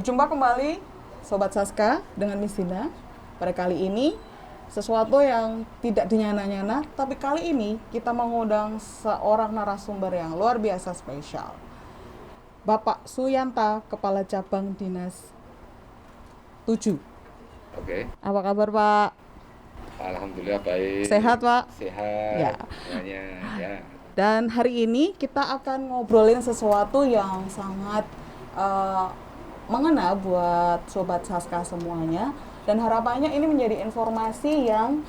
Berjumpa kembali Sobat Saska dengan Miss Dina. Pada kali ini sesuatu yang tidak dinyana-nyana, tapi kali ini kita mengundang seorang narasumber yang luar biasa spesial. Bapak Suyanta, Kepala Cabang Dinas 7. Oke. Apa kabar Pak? Alhamdulillah baik. Sehat Pak? Sehat. Ya. Semuanya ya. Dan hari ini kita akan ngobrolin sesuatu yang sangat mengena buat Sobat Saska semuanya. Dan harapannya ini menjadi informasi yang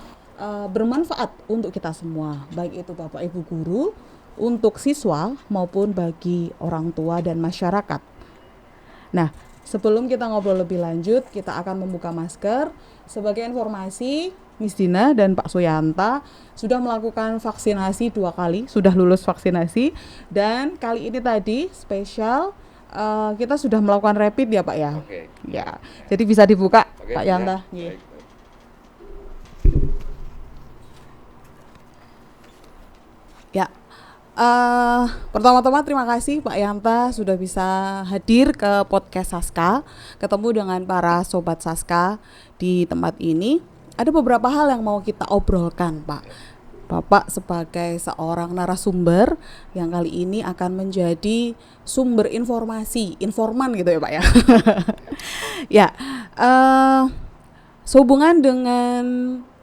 bermanfaat untuk kita semua. Baik itu Bapak Ibu Guru, untuk siswa maupun bagi orang tua dan masyarakat. Nah, sebelum kita ngobrol lebih lanjut, kita akan membuka masker. Sebagai informasi, Miss Dina dan Pak Suyanta sudah melakukan vaksinasi 2 kali, sudah lulus vaksinasi. Dan kali ini tadi spesial kita sudah melakukan rapid ya Pak ya? Oke. Ya, jadi bisa dibuka Oke, Pak Yanta. Baik. Ya, pertama-tama terima kasih Pak Yanta sudah bisa hadir ke podcast Saska, ketemu dengan para Sobat Saska di tempat ini. Ada beberapa hal yang mau kita obrolkan Pak. Bapak sebagai seorang narasumber yang kali ini akan menjadi sumber informasi, informan gitu ya Pak ya. Ya, sehubungan dengan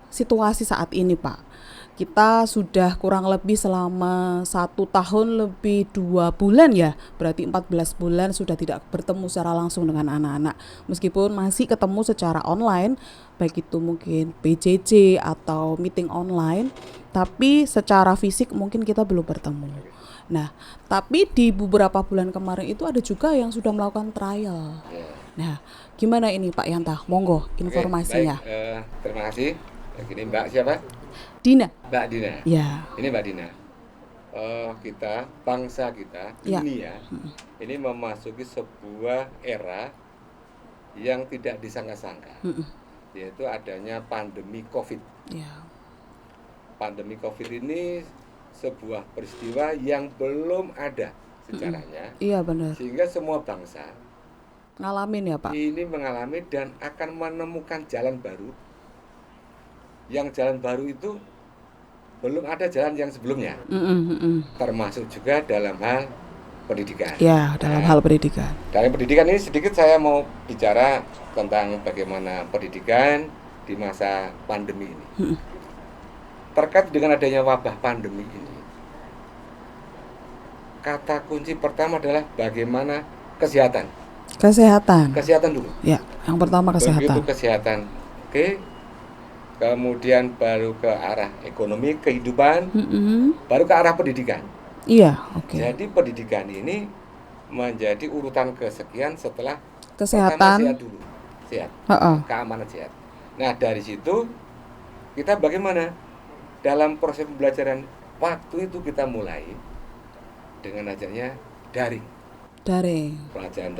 situasi saat ini Pak, kita sudah kurang lebih selama 1 tahun lebih 2 bulan ya, berarti 14 bulan sudah tidak bertemu secara langsung dengan anak-anak. Meskipun masih ketemu secara online, baik itu mungkin PJJ atau meeting online, tapi secara fisik mungkin kita belum bertemu. Nah, tapi di beberapa bulan kemarin itu ada juga yang sudah melakukan trial. Nah, gimana ini Pak Yanta? Monggo informasinya. Oke, baik. Terima kasih. Ini Mbak siapa? Dina. Mbak Dina. Ya. Ini Mbak Dina. Kita, bangsa kita, dunia, ini memasuki sebuah era yang tidak disangka-sangka, yaitu adanya pandemi COVID. Ya. Pandemi COVID ini sebuah peristiwa yang belum ada sejarahnya. Iya benar. Sehingga semua bangsa Ngalamin ya Pak. ini mengalami dan akan menemukan jalan baru. Yang jalan baru itu belum ada jalan yang sebelumnya. Termasuk juga dalam hal pendidikan. Ya, dalam hal pendidikan. Dalam pendidikan ini sedikit saya mau bicara tentang bagaimana pendidikan di masa pandemi ini. Terkait dengan adanya wabah pandemi ini, kata kunci pertama adalah bagaimana kesehatan. Kesehatan dulu. Ya, yang pertama kesehatan. Begitu kesehatan, oke. Kemudian baru ke arah ekonomi, kehidupan, baru ke arah pendidikan. Iya, oke. Jadi pendidikan ini menjadi urutan kesekian setelah Kesehatan. sehat dulu, sehat, keamanan sehat. Nah dari situ kita bagaimana dalam proses pembelajaran, waktu itu kita mulai dengan adanya daring. Pelajaran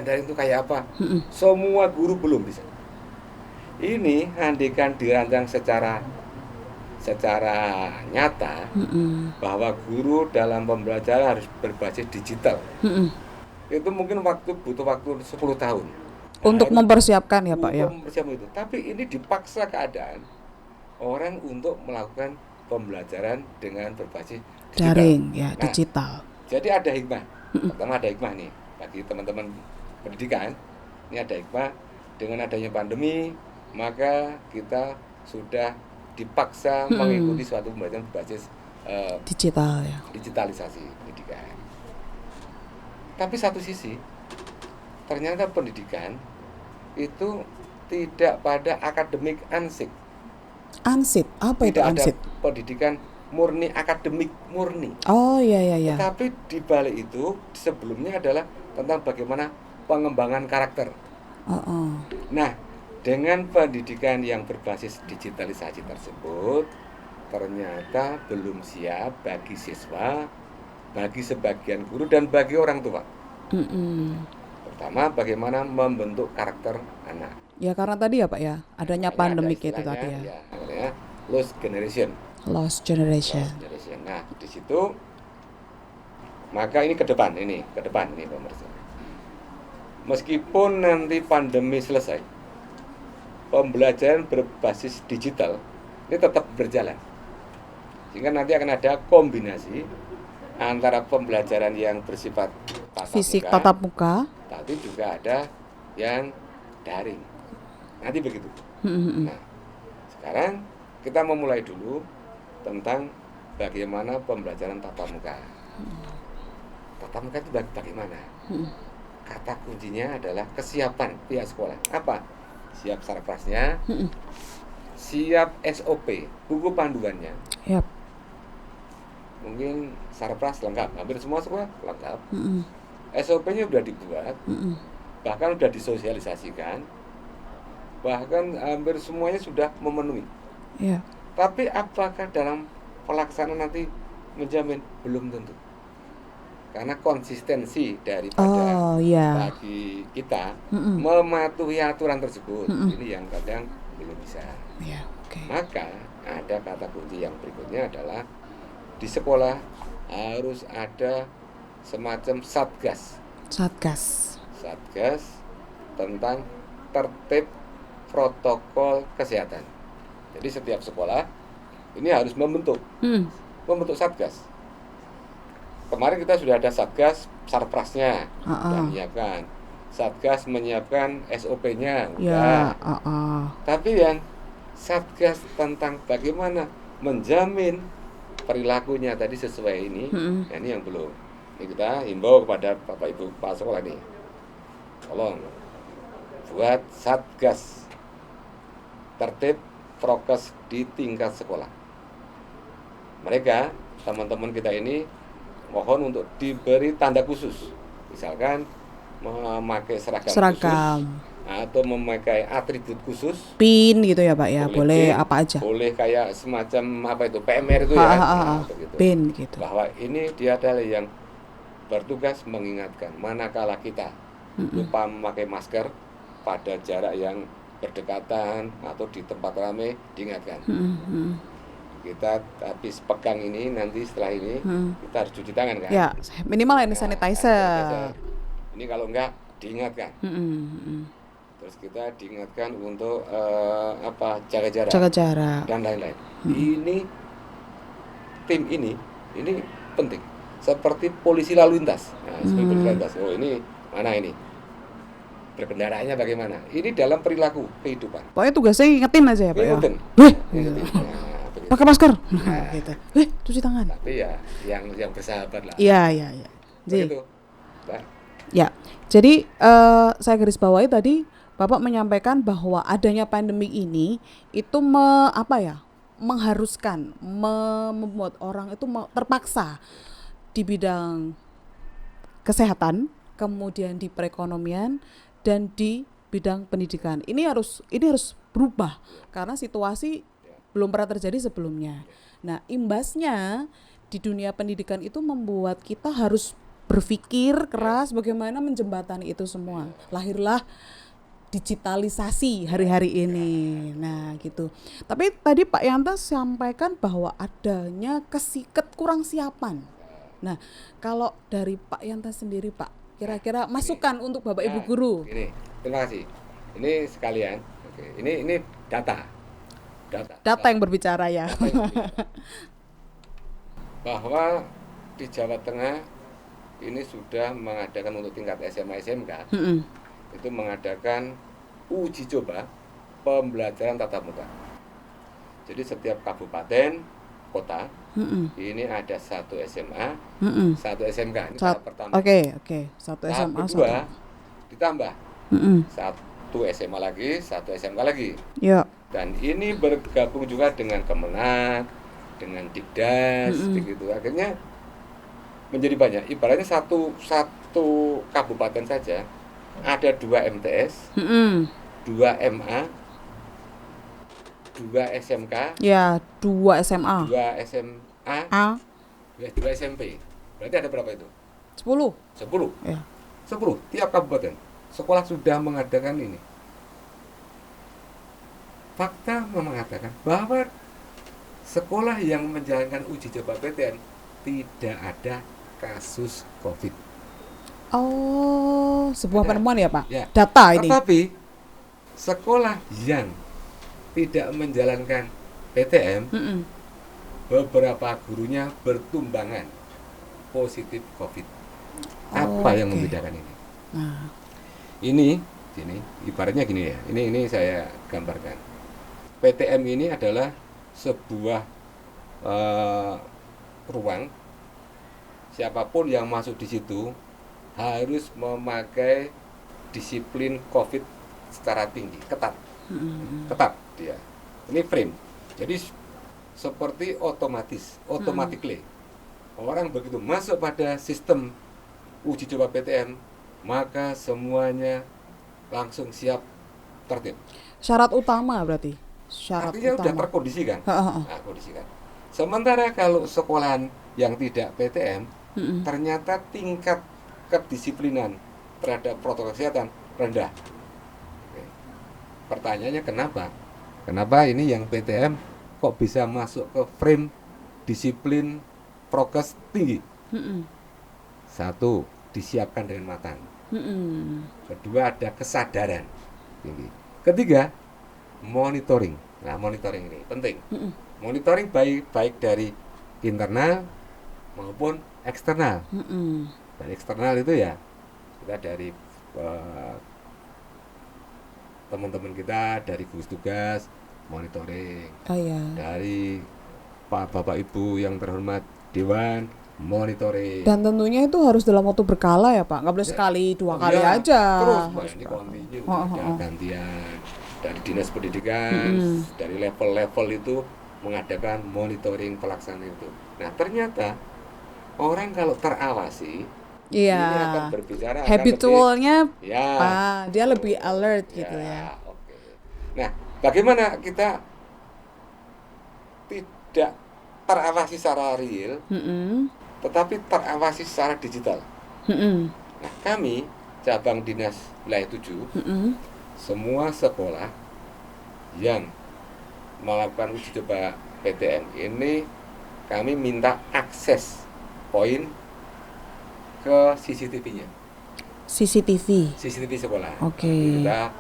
daring itu kayak apa? Semua guru belum bisa. Ini andikan dirancang secara nyata bahwa guru dalam pembelajaran harus berbasis digital. Itu mungkin butuh waktu 10 tahun untuk mempersiapkan ya Pak ya. Mempersiapkan itu. Tapi ini dipaksa keadaan orang untuk melakukan pembelajaran dengan berbasis digital. Daring ya, digital. Jadi ada hikmah. Pertama ada hikmah nih bagi teman-teman pendidikan. Ini ada hikmah dengan adanya pandemi, maka kita sudah dipaksa mengikuti suatu pembelajaran berbasis digital ya. Digitalisasi pendidikan. Tapi satu sisi ternyata pendidikan itu tidak pada akademik ansik. Ansip, apa itu ansip? Tidak ada pendidikan murni akademik murni. Oh iya. Tetapi di balik itu sebelumnya adalah tentang bagaimana pengembangan karakter. Nah, dengan pendidikan yang berbasis digitalisasi tersebut, ternyata belum siap bagi siswa, bagi sebagian guru dan bagi orang tua. Pertama, bagaimana membentuk karakter anak. Ya karena tadi ya Pak ya, adanya pandemik itu tadi ya. Namanya lost generation. Nah, di situ maka ini ke depan pemirsa. meskipun nanti pandemi selesai, pembelajaran berbasis digital ini tetap berjalan. Sehingga nanti akan ada kombinasi antara pembelajaran yang bersifat Fisik tatap muka. tapi juga ada yang daring. Nanti begitu. Nah, sekarang kita memulai dulu tentang bagaimana pembelajaran tatap muka. Tatap muka itu bagaimana? Kata kuncinya adalah kesiapan pihak sekolah. Apa? Siap sarprasnya, siap SOP, buku panduannya. Yap. Mungkin sarpras lengkap, hampir semua sekolah lengkap. SOP-nya sudah dibuat, bahkan sudah disosialisasikan, bahkan hampir semuanya sudah memenuhi. Yeah. Tapi apakah dalam pelaksanaan nanti menjamin? Belum tentu. Karena konsistensi daripada bagi kita mematuhi aturan tersebut, ini yang kadang belum bisa. Yeah, okay. Maka ada kata kunci yang berikutnya adalah di sekolah harus ada semacam satgas tentang tertib protokol kesehatan. Jadi setiap sekolah ini harus membentuk satgas. Kemarin kita sudah ada satgas sarprasnya dan menyiapkan, satgas menyiapkan SOP-nya, tapi yang satgas tentang bagaimana menjamin perilakunya tadi sesuai ini, nah ini yang belum. Ini kita himbau kepada Bapak Ibu kepala sekolah nih, tolong buat satgas tertib prokes di tingkat sekolah. Mereka, teman-teman kita ini mohon untuk diberi tanda khusus, misalkan memakai seragam khusus atau memakai atribut khusus, pin gitu ya Pak ya, boleh pin, apa aja, boleh kayak semacam apa itu PMR itu ya, pin gitu, bahwa ini dia adalah yang bertugas mengingatkan manakala kita lupa memakai masker pada jarak yang berdekatan atau di tempat ramai, diingatkan. Kita habis pegang ini, nanti setelah ini kita harus cuci tangan kan ya, minimal hand sanitizer. Ini kalau enggak diingatkan. Terus kita diingatkan untuk jaga jarak dan lain-lain. Ini tim ini penting. Seperti polisi lalu lintas. Nah, seperti polisi lalu lintas. Oh, ini mana ini? Berkendaraannya bagaimana? Ini dalam perilaku kehidupan. Pokoknya tugasnya ingetin aja ya Pak ya. Pakai masker. Gitu. Cuci tangan. Tapi ya yang bersahabat lah. Iya. Begitu, Mbak. Ya. Jadi saya garis bawahi tadi Bapak menyampaikan bahwa adanya pandemi ini itu mengharuskan, membuat orang itu terpaksa di bidang kesehatan, kemudian di perekonomian dan di bidang pendidikan. Ini harus berubah karena situasi belum pernah terjadi sebelumnya. Nah, imbasnya di dunia pendidikan itu membuat kita harus berpikir keras bagaimana menjembatani itu semua. Lahirlah digitalisasi hari-hari ini. Nah, gitu. Tapi tadi Pak Yanta sampaikan bahwa adanya kurang siapan. Nah, kalau dari Pak Yanta sendiri, Pak, kira-kira masukan untuk Bapak Ibu guru. Ini, terima kasih. Ini sekalian. Oke, ini data yang berbicara ya. Bahwa di Jawa Tengah ini sudah mengadakan untuk tingkat SMA SMK. Itu mengadakan uji coba pembelajaran tatap muka. Jadi setiap kabupaten kota ini ada satu SMA, satu SMK. Ini tahap pertama. Oke. Satu tahap SMA. Kedua ditambah satu SMA lagi, satu SMK lagi. Ya. Dan ini bergabung juga dengan Kemenak, dengan Dikdas, begitu. Akhirnya menjadi banyak. Ibaratnya satu kabupaten saja ada 2 MTS, 2 MA, 2 SMK, ya 2 SMA, 2 SMA, 2 SMP. Berarti ada berapa itu? 10. Ya. 10 tiap kabupaten sekolah sudah mengadakan ini. Fakta mengatakan bahwa sekolah yang menjalankan uji coba PTN tidak ada kasus COVID. Oh, sebuah Ada. penemuan ya Pak? Ya. Data ini. Tetapi sekolah yang tidak menjalankan PTM, Mm-mm. beberapa gurunya bertumbangan positif COVID. Apa yang Oke. membedakan ini? Nah, Ini, ibaratnya gini ya. Ini saya gambarkan. PTM ini adalah sebuah ruang. Siapapun yang masuk di situ harus memakai disiplin COVID secara tinggi, ketat, ketat dia. Ini frame. Jadi seperti automatically. Orang begitu masuk pada sistem uji coba PTM, maka semuanya langsung siap tertib. syarat utama berarti. Syarat Artinya sudah utama. terkondisikan. Ha. Nah, kondisikan. Sementara kalau sekolahan yang tidak PTM, Mm-mm. ternyata tingkat kedisiplinan terhadap protokol kesehatan rendah. Oke. Pertanyaannya kenapa? Kenapa ini yang PTM kok bisa masuk ke frame disiplin prokes tinggi? Mm-mm. Satu, disiapkan dengan matang. Mm-mm. Kedua, ada kesadaran tinggi. Ketiga, monitoring. Nah, monitoring ini penting. Mm-mm. Monitoring baik dari internal maupun eksternal. Mm-mm. Dan eksternal itu ya kita dari teman-teman kita, dari gugus tugas monitoring, Oh ya. dari Pak Bapak Ibu yang terhormat Dewan monitoring. Dan tentunya itu harus dalam waktu berkala ya Pak. Nggak boleh Ya. sekali, dua Oh, kali ya, aja. terus Pak, Harus ini berkala. kontinu, Oh, oh, ada oh. gantian dari dinas pendidikan, Mm-mm. dari level-level itu mengadakan monitoring pelaksanaan itu. Nah, ternyata orang kalau terawasi Iya. ini akan berbicara akan Habitualnya lebih, ya, dia lebih alert ya, gitu ya. oke. Nah, bagaimana kita tidak terawasi secara real, Mm-mm. tetapi terawasi secara digital? Mm-mm. Nah, kami cabang dinas wilayah 7, Mm-mm. semua sekolah yang melakukan uji coba PTM ini kami minta akses poin ke CCTV-nya. CCTV sekolah. Oke. Jadi kita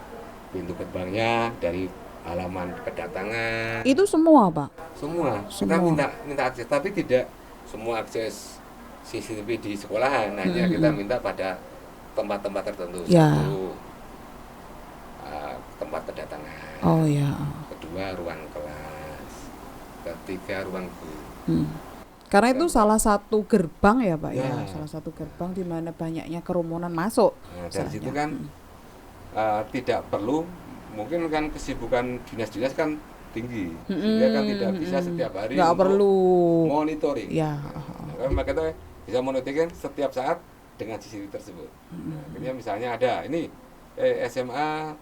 pintu gerbangnya dari halaman kedatangan. Itu semua Pak. Semua. Kita Semua. minta akses, tapi tidak semua akses CCTV di sekolahan. Hanya kita minta pada tempat-tempat tertentu. Ya. Satu, tempat kedatangan. Oh ya. Kedua, ruang kelas. Ketiga, ruang guru. Karena itu salah satu gerbang ya Pak ya. Ya. Salah satu gerbang di mana banyaknya kerumunan masuk. Nah, dari situ Misalnya. kan tidak perlu, mungkin kan kesibukan dinas-dinas kan tinggi, sehingga kan tidak bisa setiap hari Nggak untuk perlu. monitoring. Ya. Nah, maka kita bisa monitoring sampai saat dengan CCTV tersebut. Nah, akhirnya misalnya ada ini SMA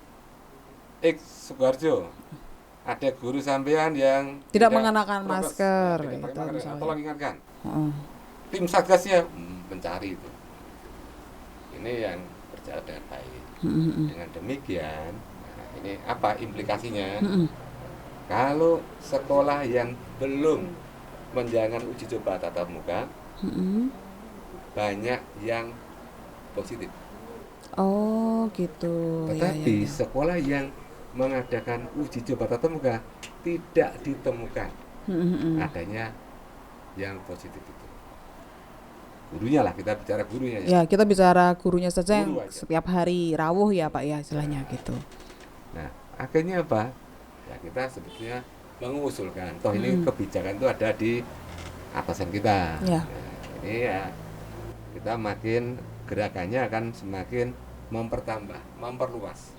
X Sukoharjo, ada guru sampean yang Tidak mengenakan prokes. masker, Nah, tidak itu mengenakan masker. misalnya. Tolong ingatkan. Heeh. Tim satgasnya mencari itu. Ini yang berjalan dengan baik. Dengan demikian, nah, ini apa implikasinya? Kalau sekolah yang belum menjalankan uji coba tatap muka, banyak yang positif. Oh gitu. Tetapi Ya. sekolah yang mengadakan uji coba tatap muka tidak ditemukan adanya yang positif itu. Gurunya lah, kita bicara gurunya ya. Ya, kita bicara gurunya saja yang Guru aja. setiap hari rawuh ya Pak ya istilahnya gitu. Nah, akhirnya apa? Ya kita sebetulnya mengusulkan, toh ini kebijakan itu ada di atasan kita. Ya. Nah, ini ya kita makin gerakannya akan semakin memperluas.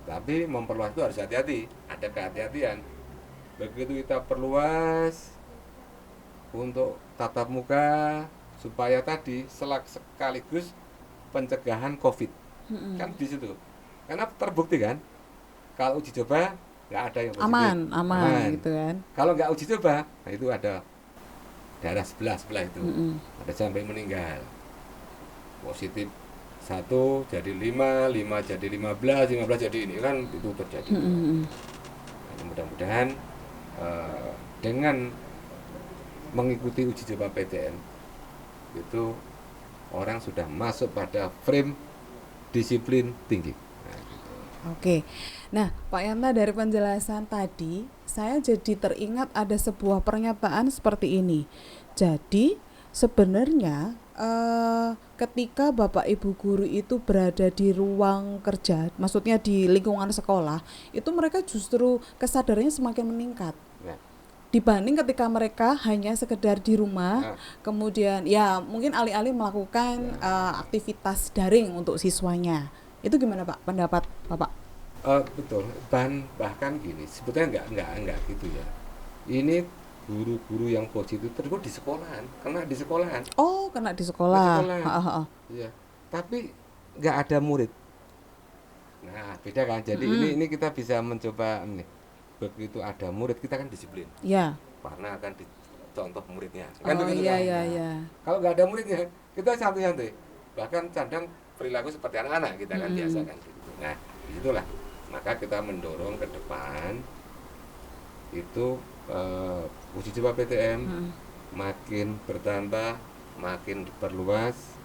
Tapi memperluas itu harus hati-hati, ada kehati-hatian. Begitu kita perluas untuk tatap muka supaya tadi sekaligus pencegahan COVID. Kan di situ. Karena terbukti kan, kalau uji coba nggak ada yang positif. Aman gitu kan. Kalau nggak uji coba, nah itu ada daerah sebelah itu, ada sampai meninggal. Positif 1 jadi 5 jadi 15 jadi ini kan itu terjadi. Nah, mudah-mudahan dengan mengikuti uji coba PTM itu orang sudah masuk pada frame disiplin tinggi. Nah, gitu. Oke. Nah, Pak Yanta, dari penjelasan tadi, saya jadi teringat ada sebuah pernyataan seperti ini. Jadi, sebenarnya ketika Bapak Ibu guru itu berada di ruang kerja, maksudnya di lingkungan sekolah, itu mereka justru kesadarannya semakin meningkat. Ya. Dibanding ketika mereka hanya sekedar di rumah, Nah, kemudian ya mungkin alih-alih melakukan aktivitas daring untuk siswanya. Itu gimana Pak, pendapat Bapak? betul. Bahkan gini, sebetulnya enggak gitu ya. Ini guru-guru yang positif tersebut di sekolahan, kena di sekolahan. Oh, kena di Di sekolah. sekolahan. Iya. Tapi nggak ada murid. Nah, beda kan. Jadi ini kita bisa mencoba ini. Begitu ada murid kita kan disiplin. Ya. Karena akan dicontoh muridnya. Kan Oh begitu iya kan? iya Nah, iya. kalau nggak ada muridnya, kita santai-santai. Bahkan cadang perilaku seperti anak-anak kita kan biasa kan gitu. Nah, itulah. Maka kita mendorong ke depan itu uji coba PTM makin bertambah, makin diperluas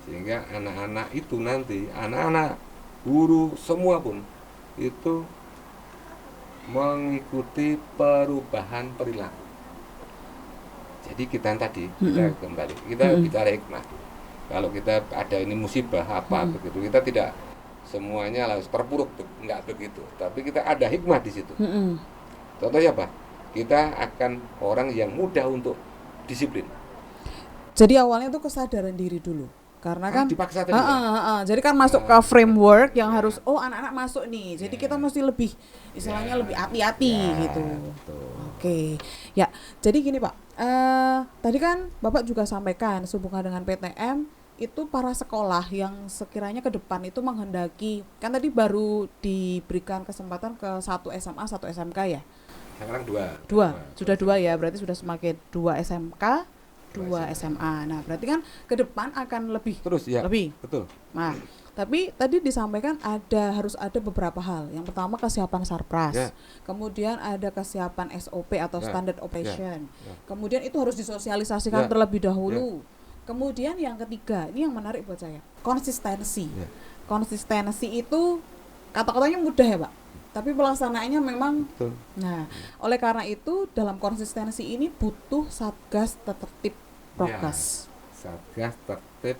sehingga anak-anak itu nanti anak-anak guru semua pun itu mengikuti perubahan perilaku. Jadi kita tadi kita kembali kita bicara hikmah. Kalau kita ada ini musibah apa begitu, kita tidak semuanya harus terpuruk, enggak begitu. Tapi kita ada hikmah di situ. Contohnya apa? Kita akan orang yang mudah untuk disiplin. Jadi awalnya tuh kesadaran diri dulu. Karena kan Dipaksa tadi ya? jadi kan masuk ke framework yang harus anak-anak masuk nih. Jadi kita mesti lebih istilahnya lebih hati-hati gitu. Betul. Oke. Ya, jadi gini Pak. Tadi kan Bapak juga sampaikan sehubungan dengan PTM itu para sekolah yang sekiranya ke depan itu menghendaki, kan tadi baru diberikan kesempatan ke 1 SMA, 1 SMK ya? Sekarang Sudah 2 ya, berarti sudah semakin 2 SMK, 2 SMA. Nah, berarti kan ke depan akan lebih terus ya. lebih. Betul. Nah, tapi tadi disampaikan harus ada beberapa hal. Yang pertama kesiapan Sarpras. Ya. Kemudian ada kesiapan SOP atau Ya. Standard Operation. Ya. Kemudian itu harus disosialisasikan Ya. terlebih dahulu. Kemudian yang ketiga, ini yang menarik buat saya, konsistensi. Ya. Konsistensi itu kata-katanya mudah ya, Pak. Tapi pelaksanaannya memang. Betul. Nah, oleh karena itu dalam konsistensi ini butuh Satgas Tertib Prokes. Satgas Tertib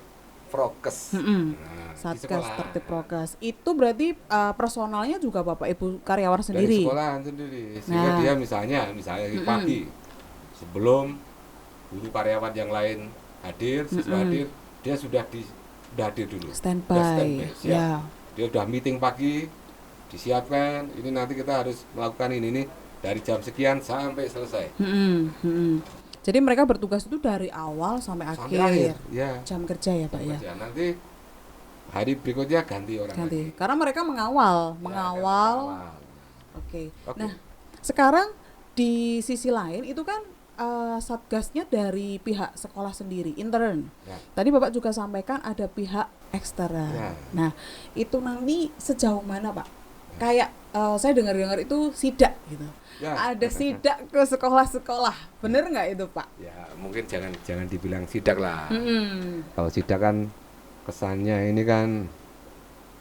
Prokes. Nah, di Satgas sekolah. Tertib Prokes. Itu berarti personalnya juga Bapak Ibu karyawan Dari sendiri. sekolahan sendiri. Sehingga dia misalnya pagi sebelum guru karyawan yang lain hadir, siswa hadir, dia sudah hadir dulu. Standby. Siap. Ya. Dia udah meeting pagi, disiapkan. Ini nanti kita harus melakukan ini dari jam sekian sampai selesai. Jadi mereka bertugas itu dari awal sampai akhir. Ya. Jam kerja ya, Pak ya. Nanti hari berikutnya ganti orang lagi. Karena mereka mengawal. Oke. Nah, sekarang di sisi lain itu kan satgasnya dari pihak sekolah sendiri, intern. Ya. Tadi Bapak juga sampaikan ada pihak eksternal. Ya. Nah, itu nanti sejauh mana, Pak? Kayak saya dengar-dengar itu sidak gitu. Ya. Ada sidak ke sekolah-sekolah. Bener nggak itu, Pak? Ya, mungkin jangan dibilang sidak lah. Kalau sidak kan kesannya ini kan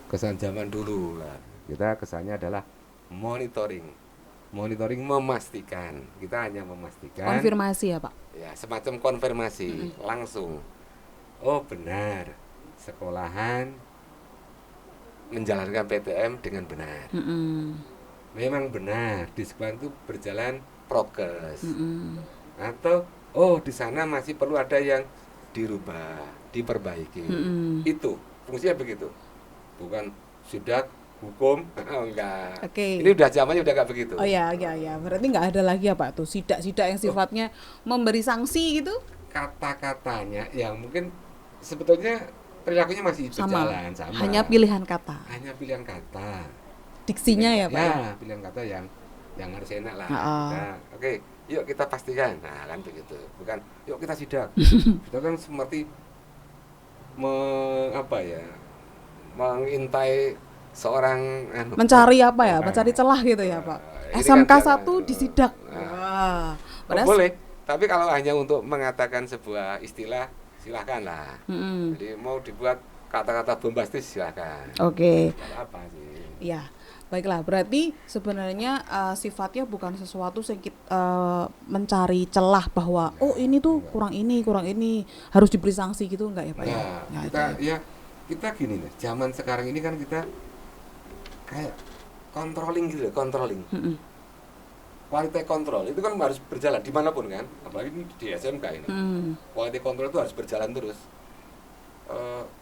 kesan zaman dulu lah. Kita kesannya adalah monitoring. Monitoring memastikan. Kita hanya memastikan. Konfirmasi ya, Pak? Ya, semacam konfirmasi langsung. Oh, benar. Sekolahan menjalankan PTM dengan benar. Memang benar di sekolah itu berjalan prokes. Atau di sana masih perlu ada yang dirubah, diperbaiki. Itu fungsinya begitu. Bukan sidak hukum, enggak. Oke. Ini udah zamannya udah enggak begitu. Oh ya. Berarti nggak ada lagi ya, Pak, tuh sidak-sidak yang sifatnya memberi sanksi gitu? Kata-katanya yang mungkin sebetulnya perilakunya masih berjalan sama. Hanya pilihan kata. Hanya pilihan kata. Diksinya ya, Pak. Ya, pilihan kata yang harus enak lah. Oke, yuk kita pastikan. Nah, kan begitu. Bukan yuk kita sidak. Itu kan seperti mengintai seorang mencari apa ya? Mencari celah gitu ya, Pak. SMK kan 1 disidak. boleh. Tapi kalau hanya untuk mengatakan sebuah istilah silahkan lah. Mm-mm. Jadi mau dibuat kata-kata bombastis silahkan. Oke. Apa sih? Ya, baiklah. Berarti sebenarnya sifatnya bukan sesuatu yang kita mencari celah bahwa oh ini tuh kurang ini, harus diberi sanksi gitu enggak ya Pak ya? Nah, Ya, kita itu ya. ya kita gini nih, zaman sekarang ini kan kita kayak controlling gitu, controlling. Mm-mm. Quality control itu kan harus berjalan dimanapun kan, apalagi di SMK ini. Mm. Quality control itu harus berjalan terus.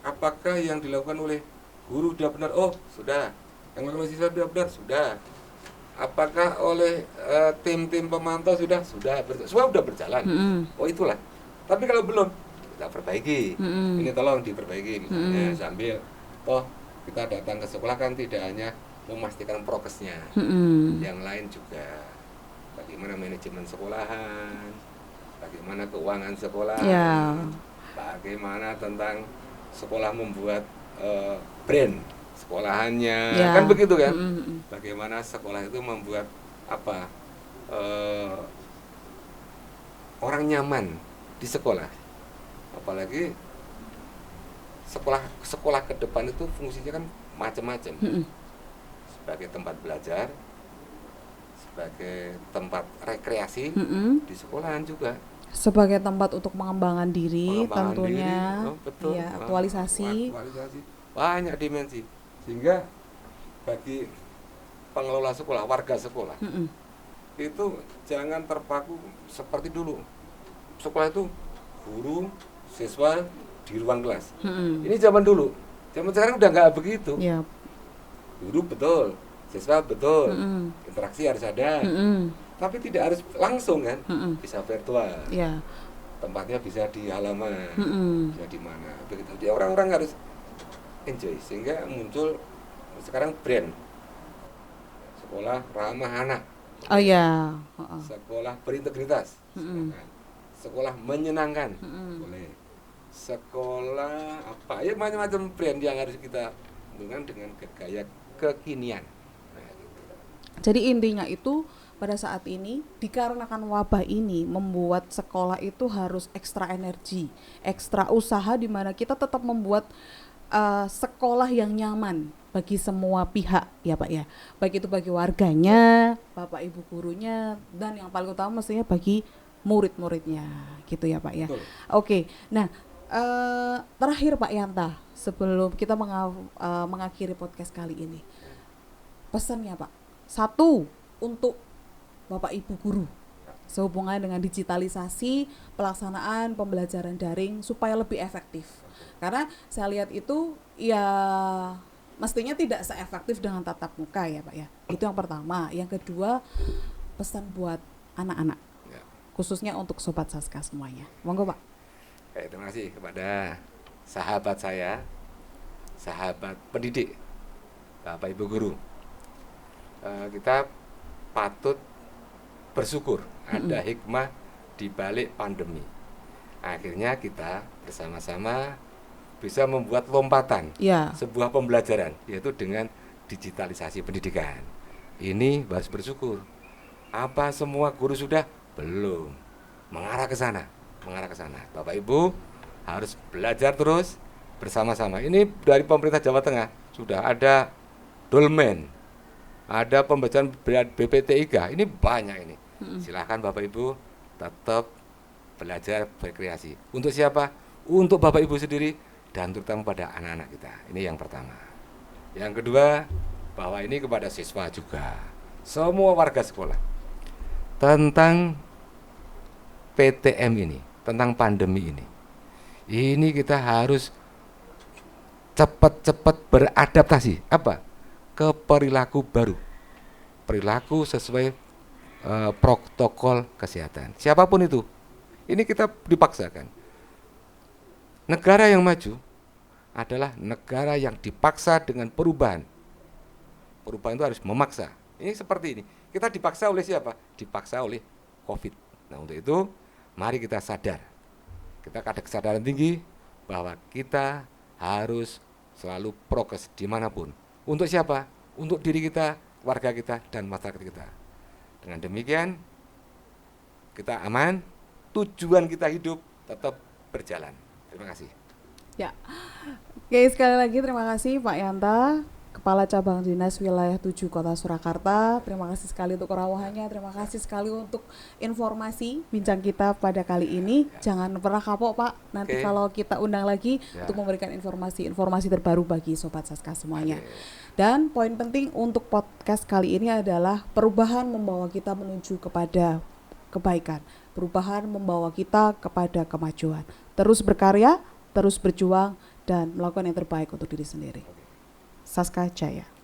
Apakah yang dilakukan oleh guru sudah benar? Oh, sudah. Yang dilakukan oleh siswa sudah benar? Sudah. Apakah oleh tim-tim pemantau sudah? Semua sudah berjalan. Mm-mm. Oh, itulah. Tapi kalau belum, kita perbaiki. Mm-mm. Ini tolong diperbaiki misalnya Mm-mm. sambil toh kita datang ke sekolah kan tidak hanya memastikan prokesnya. Mm-mm. Yang lain juga bagaimana manajemen sekolahan, bagaimana keuangan sekolahan, Ya. bagaimana tentang sekolah membuat brand sekolahannya, Ya. kan begitu kan? Mm-mm. Bagaimana sekolah itu membuat apa orang nyaman di sekolah, apalagi sekolah ke depan itu fungsinya kan macam-macam, Mm-mm. sebagai tempat belajar, sebagai tempat rekreasi, Mm-mm. di sekolahan juga Sebagai tempat untuk mengembangkan diri pengembangan tentunya. diri. Oh, betul. Ya, aktualisasi. Aktualisasi banyak dimensi, sehingga bagi pengelola sekolah, warga sekolah Mm-mm. itu jangan terpaku seperti dulu. Sekolah itu guru, siswa di ruang kelas. Mm-mm. Ini zaman dulu. Zaman sekarang udah nggak begitu. Ya. Guru betul, siswa betul, Mm-mm. interaksi harus ada. Mm-mm. Tapi tidak harus langsung kan, Mm-mm. bisa virtual. Ya. Tempatnya bisa di halaman, Mm-mm. bisa di mana. Begitu. Jadi orang-orang harus enjoy sehingga muncul sekarang brand sekolah ramah anak, Oh ya. Uh-uh. sekolah berintegritas, Mm-mm. silakan. Sekolah menyenangkan, Mm-mm. boleh. Sekolah apa ya, macam-macam brand yang harus kita dengan gaya kekinian. Nah, gitu. Jadi intinya itu pada saat ini dikarenakan wabah ini membuat sekolah itu harus ekstra energi, ekstra usaha di mana kita tetap membuat sekolah yang nyaman bagi semua pihak ya Pak ya. Baik itu bagi warganya, Bapak Ibu gurunya, dan yang paling utama mestinya bagi murid-muridnya gitu ya Pak ya. Betul. Oke, nah terakhir Pak Yanta sebelum kita mengakhiri podcast kali ini, pesannya Pak, satu untuk Bapak Ibu guru sehubungan dengan digitalisasi pelaksanaan pembelajaran daring supaya lebih efektif. Karena saya lihat itu ya mestinya tidak seefektif dengan tatap muka ya Pak ya. Itu yang pertama. Yang kedua, pesan buat anak-anak, Ya. khususnya untuk Sobat Saska semuanya. Monggo Pak. Terima kasih kepada sahabat saya, sahabat pendidik, Bapak Ibu guru. Kita patut bersyukur ada hikmah di balik pandemi. Akhirnya kita bersama-sama bisa membuat lompatan Ya. sebuah pembelajaran, yaitu dengan digitalisasi pendidikan. Ini harus bersyukur. Apa semua guru sudah? Belum. Mengarah ke sana. Bapak Ibu harus belajar terus bersama-sama. Ini dari pemerintah Jawa Tengah sudah ada dolmen, ada pembacaan BPTIK. Ini banyak ini. Silahkan Bapak Ibu tetap belajar berkreasi. Untuk siapa? Untuk Bapak Ibu sendiri dan terutama pada anak-anak kita. Ini yang pertama. Yang kedua, bahwa ini kepada siswa juga, semua warga sekolah, tentang PTM ini, tentang pandemi ini. Ini kita harus cepat-cepat beradaptasi apa? Ke perilaku baru. Perilaku sesuai protokol kesehatan. Siapapun itu. Ini kita dipaksakan. Negara yang maju adalah negara yang dipaksa dengan perubahan. Perubahan itu harus memaksa. Ini seperti ini. Kita dipaksa oleh siapa? Dipaksa oleh COVID. Nah, untuk itu mari kita sadar. Kita ada kesadaran tinggi bahwa kita harus selalu prokes dimanapun. Untuk siapa? Untuk diri kita, warga kita, dan masyarakat kita. Dengan demikian kita aman, tujuan kita hidup tetap berjalan. Terima kasih. Ya. Oke, sekali lagi terima kasih Pak Yanta, Kepala Cabang Dinas Wilayah 7 Kota Surakarta. Terima kasih sekali untuk kerawahannya, terima kasih sekali untuk informasi bincang kita pada kali ini. Jangan pernah kapok Pak, nanti kalau kita undang lagi untuk memberikan informasi terbaru bagi Sobat Saska semuanya. Dan poin penting untuk podcast kali ini adalah perubahan membawa kita menuju kepada kebaikan. Perubahan membawa kita kepada kemajuan. Terus berkarya, terus berjuang, dan melakukan yang terbaik untuk diri sendiri. Saska Jaya.